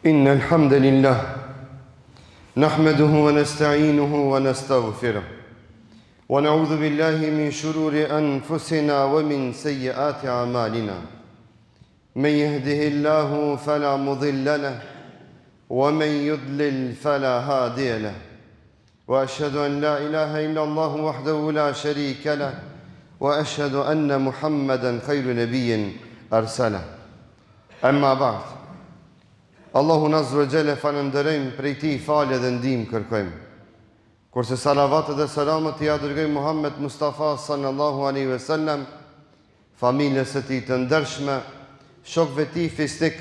إن الحمد لله نحمده ونستعينه ونستغفره ونعوذ بالله من شرور أنفسنا ومن سيئات أعمالنا من يهده الله فلا مضل له ومن يضلل فلا هادي له وأشهد أن لا إله إلا الله وحده لا شريك له وأشهد أن محمدا خير نبي أرسله أما بعد Allahun Azza wa Jalla falënderojmë prej tij falje dhe ndihmë kërkojmë. Kurse salavatet dhe selamet ja dërgojmë Muhammed Mustafa sallallahu alaihi wasallam, familjes së tij të ndershme, shokëve të tij fisnik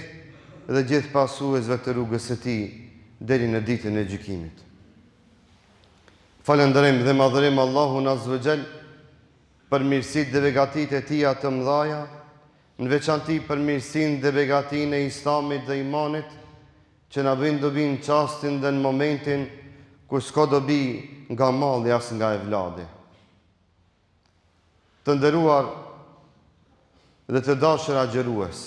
dhe gjithë pasuesve të rrugës së tij deri në ditën e gjykimit. Falënderojmë dhe madhërojmë Allahun Azza wa Jalla për mirësitë dhe begatitë e tij të mëdha, në veçanti për mirësinë dhe begatinë e Islamit dhe imanit, që na bëjnë dobi në çastin dhe në momentin ku s'ka dobi nga malli as nga evladi. Të nderuar dhe të dashur agjerues,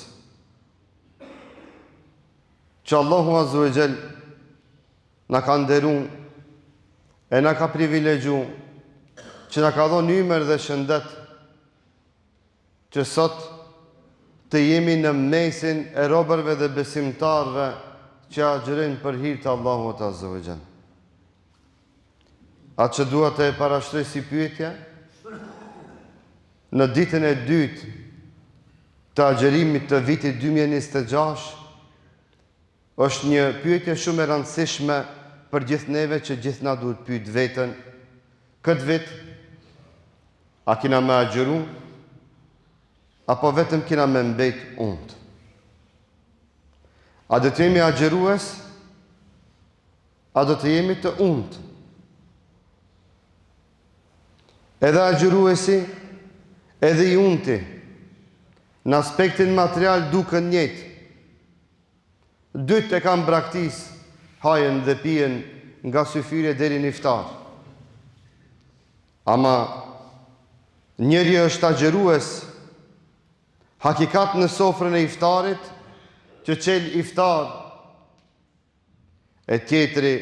që Allahu Azza wa Jall na ka nderu e na ka privilegju, që na ka dhënë ymer dhe shëndet, që sot të jemi në mesin e robërve dhe besimtarve që agjerojnë për hir të Allahut Azza wa Jall. Atë që dua të e parashtroj si pyetje, në ditën e dytë të agjerimit të vitit 2026, është një pyetje shumë e rëndësishme për gjithë neve, që gjithë na duhet pyet veten: këtë vit a kena me agjeru, apo vetëm kena me mbet unë? A do të jemi agjerues, a do të jemi të unë? Edhe agjeruesi, edhe i unti, në aspektin material duken njëjtë. Dytë e kanë braktis hajën dhe pijen nga syfyre deri në iftar. Ama njëri është agjerues hakikat në sofrën e iftarit, që qel iftar, e tjetri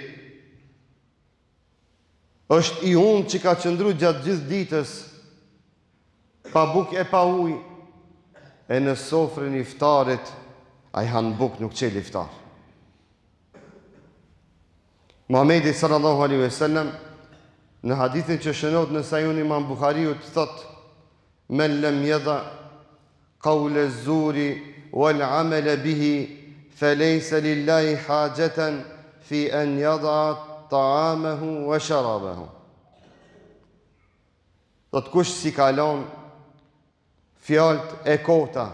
është i unë që ka qëndru gjatë gjithë ditës pa buk e pa uj, e në sofrën e iftarit a i hanë buk, nuk qel iftar. Muhamedi sallallahu alaihi wasallam në hadithin që shënot në Sahihun Imam Buhariut thot: men lem yada qawle zuri wal amala bihi falaysa lillahi hajatan fi an yada ta'amahu wa sharabahu. Do të kush si kalon fjalt e kota,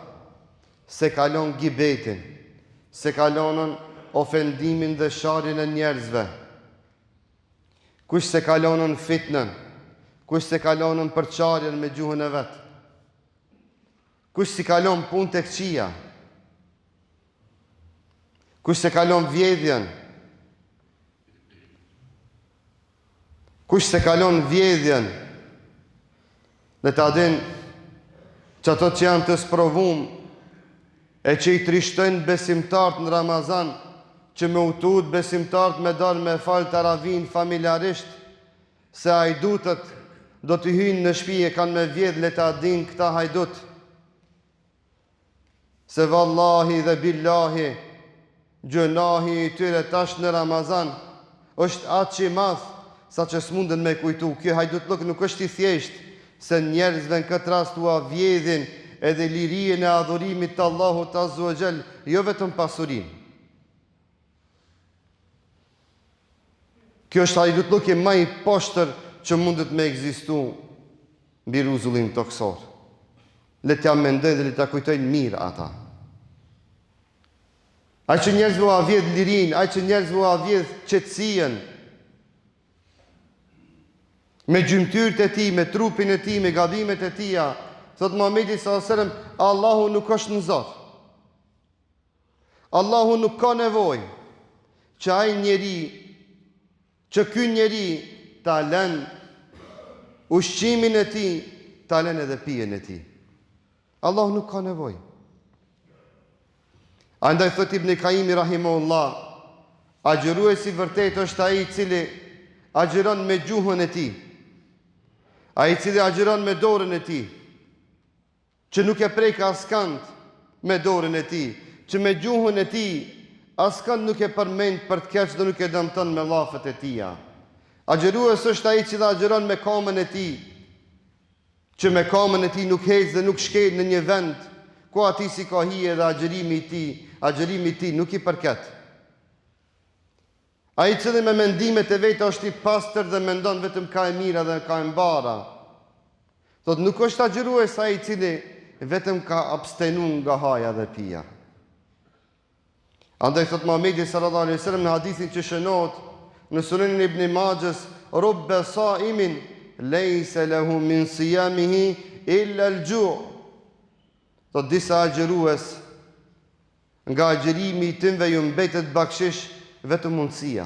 se kalon gibetin, se kalonën ofendimin dhe sharrin e njerëzve, kush se kalonën fitnën, kush se kalonën përçarjen me gjuhën e vet, kush si kalon punë të këqija, kush se kalon vjedhjen, kush se kalon vjedhjen, dhe ta din që ato që janë të sprovum, e që i trishtojnë besimtartë në Ramazan, që me utut besimtartë me dalë me falë taravin familjarisht, se hajdutët do të hynë në shtëpi e kanë me vjedh, le ta din këta hajdut, se vallahi dhe billahi, gjunahi i tyre tash në Ramazan është atë që i madh, sa që s'mundën me kujtu. Kjo hajdutluk nuk është i thjesht, se njerëzve në këtë rast ua vjedhin edhe lirien e adhurimit të Allahut Azza wa Jall, jo vetëm pasurin. Kjo është hajdutluk e më i poshtër që mundet me ekzistu mbi rrezullin toksor. Le t'ja mendojnë dhe le t'a kujtojnë mirë ata. Ai që njerëzve u avjedh lirin, ai që njerëzve u avjedh qetësien, me gjymtyrët e tij, me trupin e tij, me gabimet e tija, thot Muhamedi sallallahu alaihi wasallam, Allahu nuk është në zor. Allahu nuk ka nevojë që ai njeri, që ky njeri ta lën ushqimin e tij, ta lën edhe pijen e tij. Allahu nuk ka nevojë. Andaj thot Ibn Kaimi rahimahullah, agjëruesi vërtet është ai i cili agjëron me gjuhën e tij, ai i cili agjëron me dorën e tij, që nuk e prek askënd me dorën e tij, që me gjuhën e tij askënd nuk e përmend për të keq dhe nuk e dëmton me llafet e tija. Agjërues është ai që agjëron me kamën e tij, që me kamën e tij nuk hec dhe nuk shkel në një vend ku ati si ka hije dhe agjërimi i tij nuk i përket. Ai i cili me mendimet e veta është i pastër dhe mendon vetëm ka e mira dhe ka e mbara. Thot nuk është agjërues ai i cili vetëm ka abstenuar nga haja dhe pija. Andaj thot Muhamedi sallallahu alaihi wasallam në hadithin që shënohet në Sunenin Ibn Majahs, rubba sa'imin laysa lahu min siyamihi illa al-ju'. Thot disa agjërues nga agjërimi i tyre ju mbetet bakshish vetëm mundësia.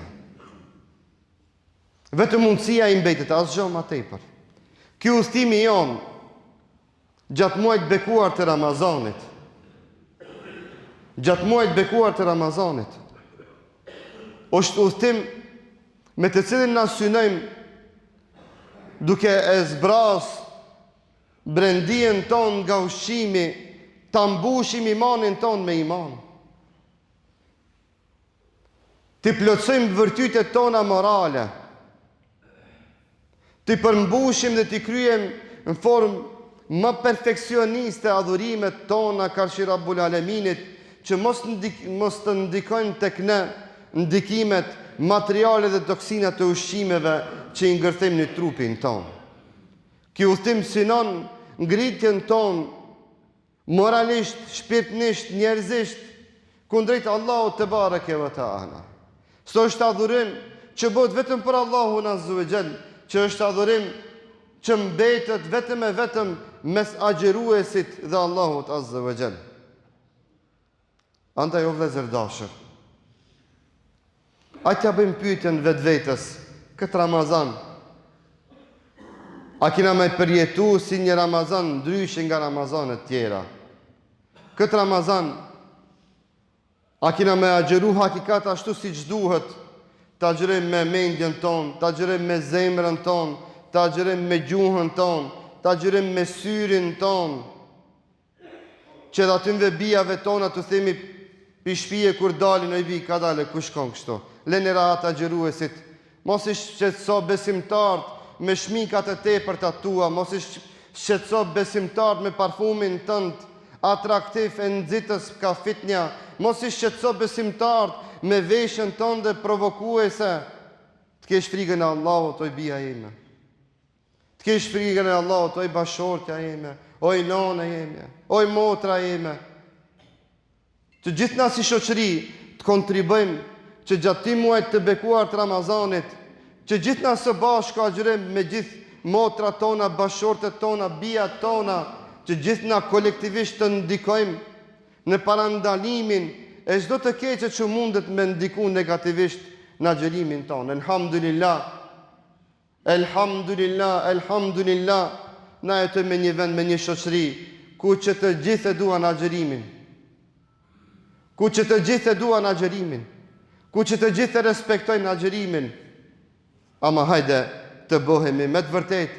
Vetëm mundësia i mbetet, asgjë më tepër. Ky udhëtimi jon gjatë muajit bekuar të Ramazanit. Gjatë muajit bekuar të Ramazanit është udhëtim me të cilin na synojmë duke e zbras brendien ton nga ushqimi, ta mbushim imanin ton me iman. Të plotësojmë vërtytet tona morale, të përmbushim dhe të kryem në formë më perfeksioniste adhurimet tona karshi Rabbul Aleminit, që mos të ndikojnë tek ne ndikimet materiale dhe toksinat të ushqimeve që i ngërthejmë në trupin ton. Ky udhtim synon ngritjen ton moralisht, shpirtnisht, njerëzisht kundrejt Allahut te bareke ve taala. Së është adhurim që bëhet vetëm për Allahun azza wa jall, që është adhurim që mbetet vetëm e vetëm mes agjëruesit dhe Allahut azza wa jall. Andaj o vëllezër dashur, a t'ja bëjmë pyetjen vetvetes këtë Ramazan? A kena me përjetu si një Ramazan ndryshe nga Ramazanet tjera? Këtë Ramazan, a kena me agjëru hakikat ashtu si që duhet? Ta agjërojmë me mendjen ton, ta agjërojmë me zemrën ton, ta agjërojmë me gjuhën ton, ta agjërojmë me syrin ton, që dhe atymve bijave tona të themi pi shpije kur dalin o i bi, ka dale, ku shkon kështu? Leni rahat agjëruesit, mos i shqetëso besimtarët me shmikat e tepër të tua, mos i shqetëso besimtarët me parfumin tënd atraktiv e nxitës ka fitnja, mos i shqetëso besimtarët me veshën tënde provokuese. Të kesh frikën e Allahut, oj bija ime. Të kesh frikën e Allahut, oj bashortja ime, oj nona ime, oj motra ime. Që gjithna si shoqëri të kontribojmë që gjatë ti muajt të bekuar të Ramazanit, që gjithna së bashku agjërojmë me gjithë motrat tona, bashortet tona, bijat tona, që gjithna kolektivisht të ndikojmë në parandalimin e çdo të keqe që mundet me ndiku negativisht në agjërimin tonë. Elhamdulillah, elhamdulillah, elhamdulillah, na jetojmë me një vend, me një shoqëri ku që të gjithë e duan agjërimin, ku që të gjithë e duan agjërimin, ku që të gjithë e respektojnë agjërimin. Ama hajde të bëhemi me të vërtet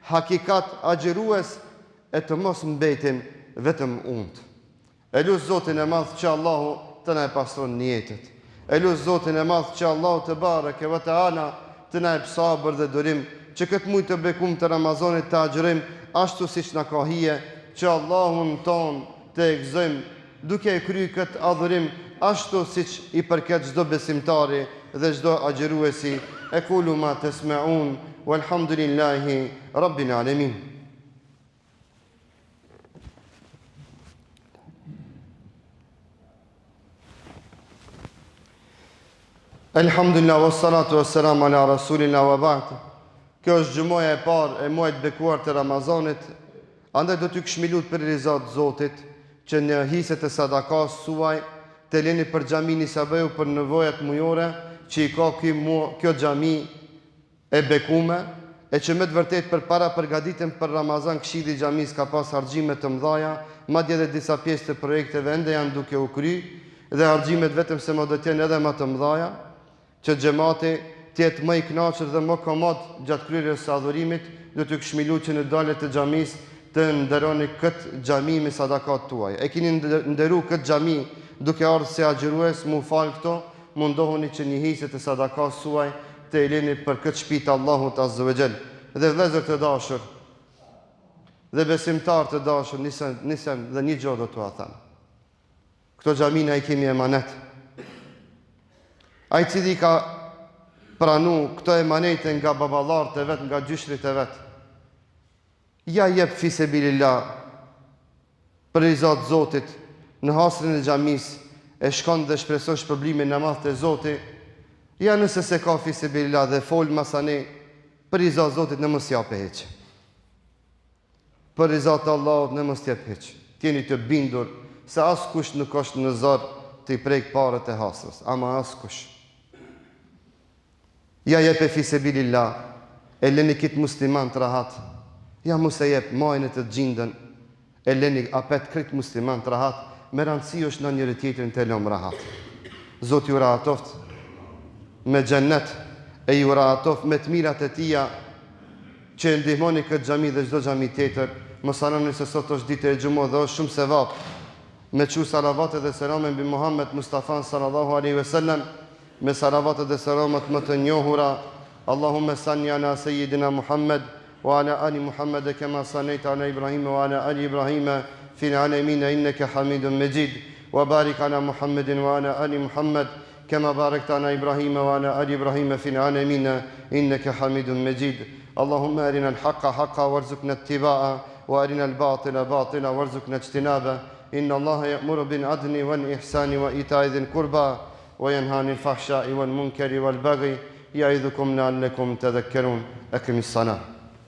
hakikat agjërues e të mos mbetim vetëm unë. E lusë Zotin e madhë që Allahu të na e pastron njetet. E lusë Zotin e madhë që Allahu të bareke ve teala të na e sabër dhe durim, që këtë muaj të bekum të Ramazanit të agjërim ashtu siç na ka hije, që Allahun ton të egzojmë duke e kry këtë adhurim ashtu siç i përket çdo besimtari dhe çdo agjëruesi. E kulu ma tesmeun, walhamdulillahi rabbil alamin. Elhamdulillah, wassalatu wassalamu ala rasulillah wa ba'd. Kjo është gjëmoja e parë e muajit bekuar të Ramazanit. Andaj do t'ju këshmilut për rizat Zotit, që në hiset e sadakas suaj të leni për xhamin i Sabeju për nevojat mujore që i ka kjo xhami e bekume, e që me të vërtet për para përgatitem për Ramazan këshilli i xhamis ka pas harxime të mëdhaja, madje edhe disa pjesë të projekteve ende janë duke u kry, dhe harxhimet vetëm se më do të jenë edhe më të mëdha, që xhamati të jetë më i kënaqur dhe më komod gjatë kryerjes së adhurimit, do t'ju këshmilu që në daljet e xhamisë të nderoni këtë xhami me sadakat tuaj. E keni nderu këtë xhami duke ardhur se agjërues, mu fal këto, mundohuni që një hisë të sadakas suaj të eleni për këtë shtëpi të Allahut Azza wa Jall. Dhe vëllezër të dashur, dhe besimtar të dashur, nisem dhe një gjë do t'ua them. Këto xhamina i kemi emanet. Ai cili ka pranu këto emanete nga baballarët e vet, nga gjyshrit e vet, ja jep fisebilillah për i Zotit në hasrin e xhamis, e shkon dhe shpreson shpërblimin namaz të Zotit, ja nëse se ka fisebilillah dhe fol masane, për i Zotit në mos jape heq. Për i Zotit Allahut në mos jep heq. Tjeni të bindur se askush nuk është në zor të i prek parët e hasrës, ama askush. Ja jep e fisebilillah, e leni kitë musliman të rahat, ja mos e jep majnë të gjindën, e leni apet këtë musliman të rahat, me rëndësi është në njëri tjetrin të lom rahat. Zoti ju rahatoft me xhennet, e ju rahatoft me të mirat e tia, që ndihmoni këtë xhami dhe çdo xhami tjetër. Mos harroni se sot është ditë e xumës dhe është shumë sevap me çu salavat dhe selam mbi Muhammed Mustafa sallallahu alaihi wasallam, me salavat dhe selamat më të njohura. Allahumma salli ala sayyidina Muhammad wa ala ali Muhammad kama sallaita ala Ibrahim wa ala ali Ibrahim fil alamin innaka Hamidum Majid, wa barik ala Muhammadin wa ala ali Muhammad kama barakta ala Ibrahim wa ala ali Ibrahim fil alamin innaka Hamidum Majid. اللهم أرنا الحق حقا وارزقنا اتباعه وأرنا الباطل باطلا وارزقنا اجتنابه. إن الله يأمر بالعدل والإحسان وإيتاء ذي القربى وينهى عن الفحشاء والمنكر والبغي يعظكم لعلكم تذكرون. أقم الصلاة.